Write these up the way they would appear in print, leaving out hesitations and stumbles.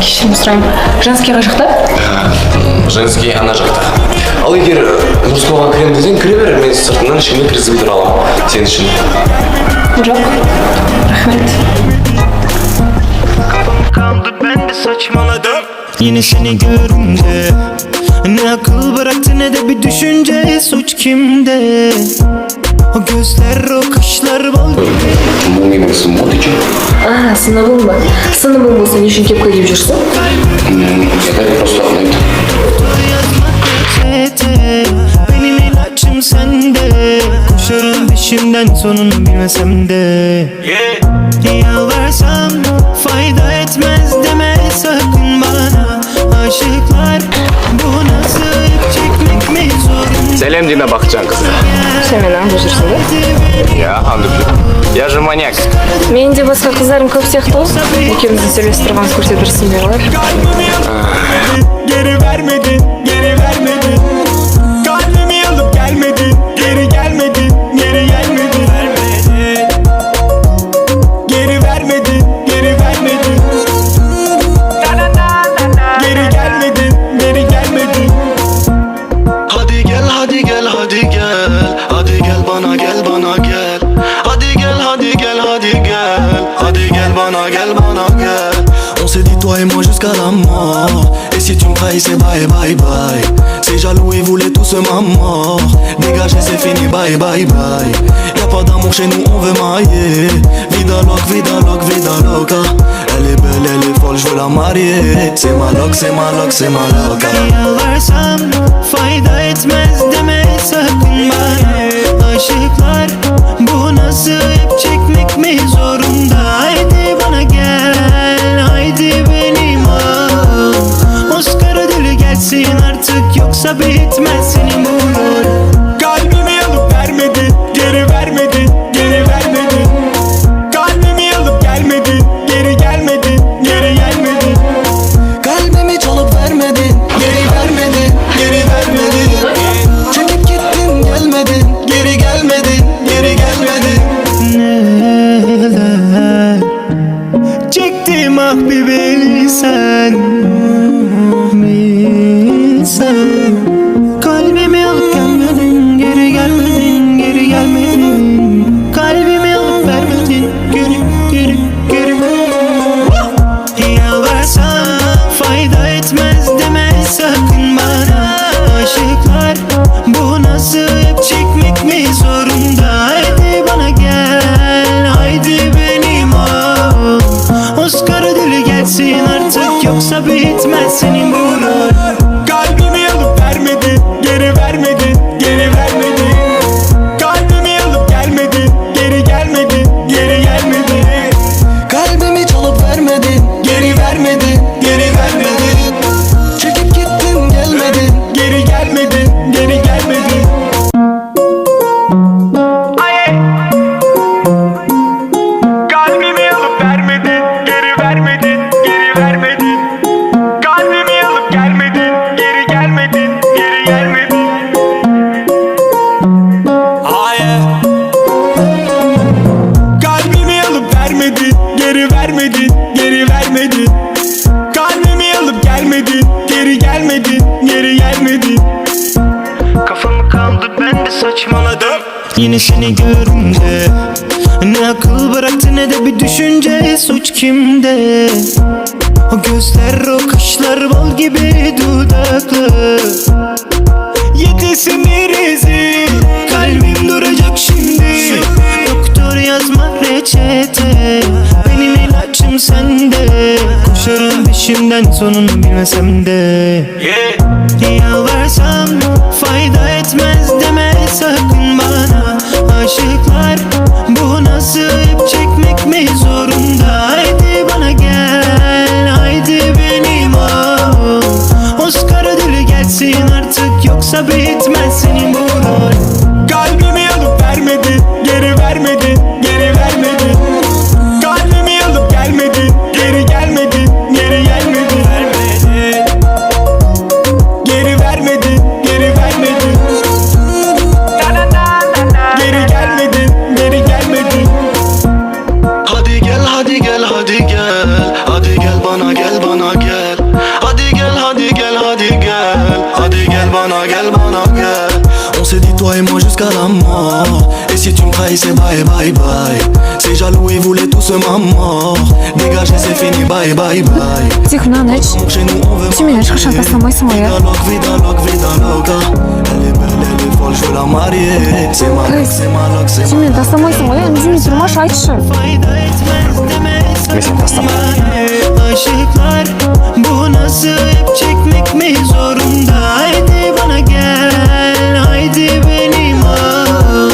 кешірім сұраймын. Женскийға жақта? Женский ана жақта. Ал егер мужского крем десең, кіре бер, мен сыртынан ішімді кіргізіп тұра аламын. Сен үшін. Жоқ. Рахмет. Kaldı ben de saçmaladım. Yine seni görünce ne akıl bıraktı ne de bir düşünce. Suç kimde? O gözler, o kaşlar bal gibi. Бұл менің сымбот екен. Сыныбың ба? Сыныбың болса не үшін кепка киіп жүрсің? Это просто ұнайды. Benim ilaçım sende. Koşarım peşinden sonunu bilmesem de. Yalvarsam fayda etmez deme sakın bana. Aşıklar bu nasıl ip çekmek mi zorunda? Сәлем, Дина Бақытжан қызы. Сен мені аңдып жүрсің бе? Я аңдып жүрмін. Я же маньяк. Менің де басқа қыздарым көп сияқты ғой. Екеуміздің сөйлесіп тұрғанымыз көрсе дұрыс не болар? Geri vermedin, geri vermedin. Kalbimi alıp gelmedin, geri gelmedin, geri gelmedin. Geri vermedin, geri vermedin. Geri gelmedin, geri gelmedin. Hadi gel, hadi gel, hadi gel. Hadi gel bana, gel bana gel. Hadi gel, hadi gel, hadi gel. Hadi gel bana, gel bana gel. On s'est dit toi et moi jusqu'à la mort. Et si tu me trahis c'est bye bye bye. C'est jaloux et voulait tous ma mort. Dégagez c'est fini bye bye bye. Y'a pas d'amour chez nous on veut mailler. Vida loca, vida loca, vida loca. Elle est belle, elle est folle, je veux la marier. C'est ma loca, c'est ma loca, c'est ma loca. Yalvarsam fayda etmez deme sakın bana. Aşıklar bu nasıl ip çekmek mi zorunda? Haydi bana gel, haydi benim al. Oscar ödülü gelsin artık yoksa bitmez senin bu rol. Kalbimi alıp vermedin, geri vermedin, geri vermedin. Kalbimi alıp gelmedin, geri gelmedin, geri gelmedin. Kalbimi çalıp vermedin, geri vermedin, geri vermedin. Çekip gittin gelmedin, geri gelmedin, geri gelmedin. Neler çektim ah bir bilsen, bilsen. Kalbimi alıp gelmedin, geri gelmedin, geri gelmedin. Kalbimi alıp vermedin, geri, geri, geri. Yalvarsam fayda etmez deme sakın bana. Aşıklar bu nasıl ip çekmek mi zorunda? Haydi bana gel, haydi benim ol. Oscar ödülü gelsin artık yoksa bitmez senin bu rol. Kalbimi alıp vermedin, geri vermedin, geri vermedin. Kalbimi alıp gelmedin, geri gelmedin, geri gelmedin. Kalbimi çalıp vermedin, geri vermedin, geri vermedin. Çekip gittin gelmedin, geri gelmedin, geri gelmedin. Kalbimi alıp vermedin, geri vermedin, geri vermedin. Kalbimi alıp gelmedin, geri gelmedin, geri gelmedin. Kalbimi alıp vermedin, geri vermedin, geri vermedin. Kalbimi alıp gelmedin, geri gelmedin, geri gelmedin. Kafam kaldı ben de saçmaladım. Yine seni görünce ne akıl bıraktı ne de bir düşünce. Suç kimde? O gözler, o kaşlar bal gibi dudaklı. Yedisini rezil, kalbim duracak şimdi. Doktor yazma reçete, benim ilaçım sende. Koşarım peşinden sonunu bilmesem de. Yalvarsam fayda etmez deme sakın bana. Aşıklar bu nasıl ip çekmek mi zorunda? Haydi bana gel, haydi benim ol. Oscar ödülü gelsin artık yoksa bitmez senin bu rol. Kalbimi alıp vermedin, geri vermedin, geri vermedin. Kalbimi alıp gelmedin, geri gelmedin, geri gelmedin. Geri vermedin, geri vermedin. Geri gelmedin, geri gelmedin. Hadi gel, hadi gel, hadi gel. Hadi gel bana, gel bana gel. qu'à la mort. Et si tu me trahis c'est bye bye bye. C'est jaloux ils voulaient tous ma mort. Dégagez c'est fini bye bye bye. Тихо, на ночь. Chez nous on veut Ты меня шанта самой самой. Vida loca. Elle est belle, elle est folle, je veux la marier. C'est ma loc, c'est ma loc, c'est Ты ma меня самой самой. Дими, durmaş aytшы. fayda etmez demez. Мен сени тастамам. Aşıklar bu nasıl hep çekmek mi zorunda? Haydi bana gel, haydi benim al.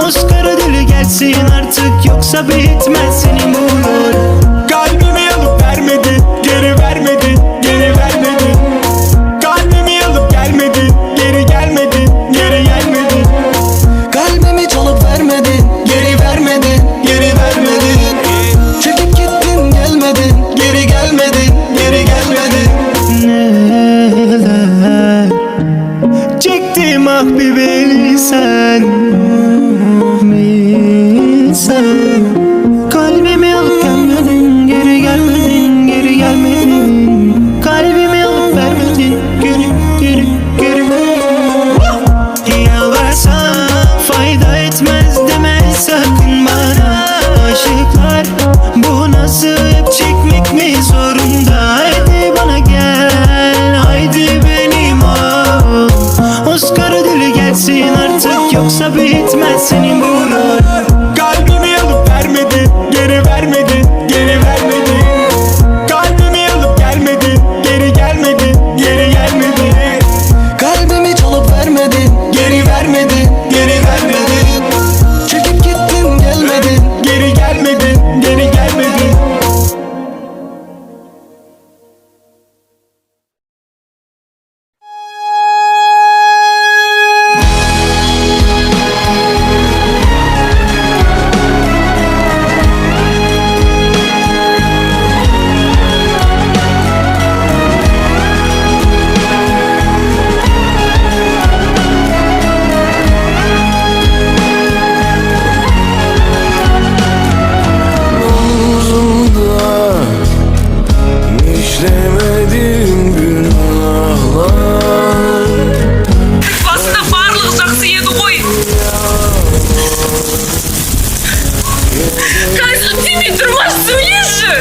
Oscar'a dili gelsin artık yoksa bitmez senin bu yol. Kalbimi alıp vermedin, geri vermedin, geri vermedin. Kalbimi alıp gelmedin, geri gelmedin, geri gelmedin. Kalbimi çalıp vermedin, geri vermedin, geri vermedin. Çekip gittin gelmedin, geri gelmedin, geri gelmedin. Neler çektim ah bir bilsen, bilsen. Kalbimi alıp gelmedin, geri gelmedin, geri gelmedin. Kalbimi alıp vermedin, geri, geri, geri. Yalvarsam fayda etmez deme sakın bana. Aşıklar bu nasıl hep çekmek mi zorunda? Haydi bana gel, haydi benim ol. Oscar'a dili gelsin artık yoksa bitmez senin bu rol. Kalbimi alıp vermedin, geri vermedin, geri vermedin. Kalbimi alıp gelmedin, geri gelmedin, geri gelmedin. Kalbimi çalıp vermedin, geri vermedin, geri vermedin. Çekip gittin gelmedin, geri gelmedin, geri gelmedin. İşlemedim günahlar. Басында барлығы жақсы еді ғой. Кайсы демей тұрмаш сөйлеші.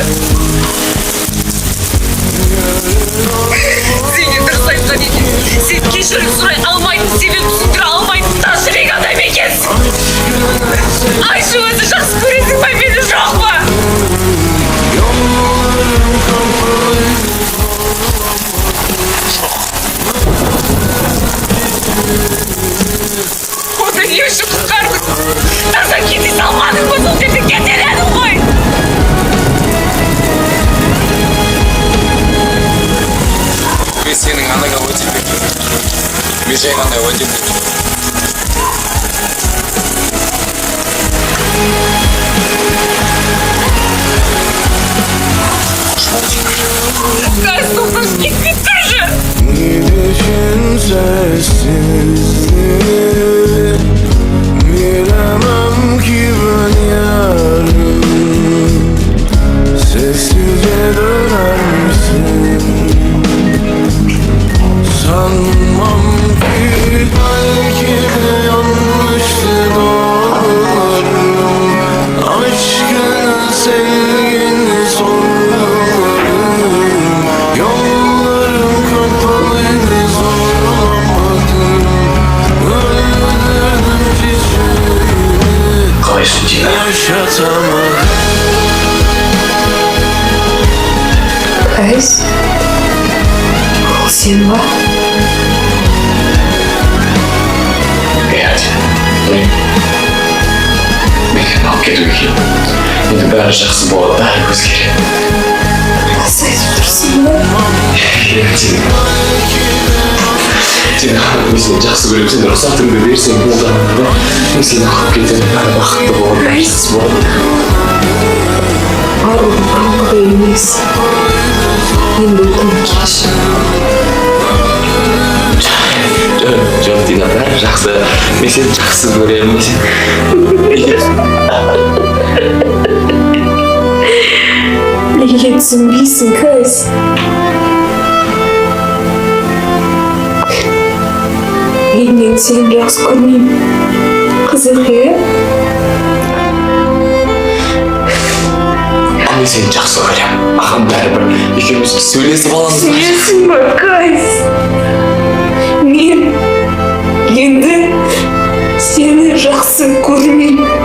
Сені дұрыс айтқан екен. Сен кешірім сұрай алмайтын, себеп түсіндіре алмайтын тас жүрек адам екенсің. Айшы өзі жақсы көресің ба мені жоқ па? Оны не үшін құтқардың? Таза кете салмадың ба сол жерде кетер едің ғой. Мен сенің анаға өте бердім. Мен жай ғана өте бердім. Кайсы тоқташ кетпей тұршы. Gidişin sessizliği. Bilemem ki ben yarın sessizce döner misin? Sanmam ki belki de yanlıştı doğrularım. Aşkını sevgini sorularım. Yollarım kapalıydı zorlamadım. Öldürdüm çiçeğimi Қалайсың, Дина? yaşatamadım. Кайс. Ол сен ба? Иә, білемін. Мен сені алып кетуге келдім. Енді бәрі жақсы болады да, өзгереді. Рас айтып тұрсың ба? Сен мен сені жақсы көремін, сен рұқсатыңды берсең болды. Мен сені алып кетемін, бәрі бақытты болады, бәрі жақсы болады. Ару бұрынғы емес. Енді одан келші. Жоқ, Дина, бәрі жақсы. Мен сені жақсы көремін, мен сені... Неге түсінбейсің, Кайс? Менен seni biraz görmeyeyim. Kızık ya. Ben seni çok severim. Ahım beraber ikimiz söylesip alalım. Yesin bak guys. Men endi seni жақсы көрмеймін.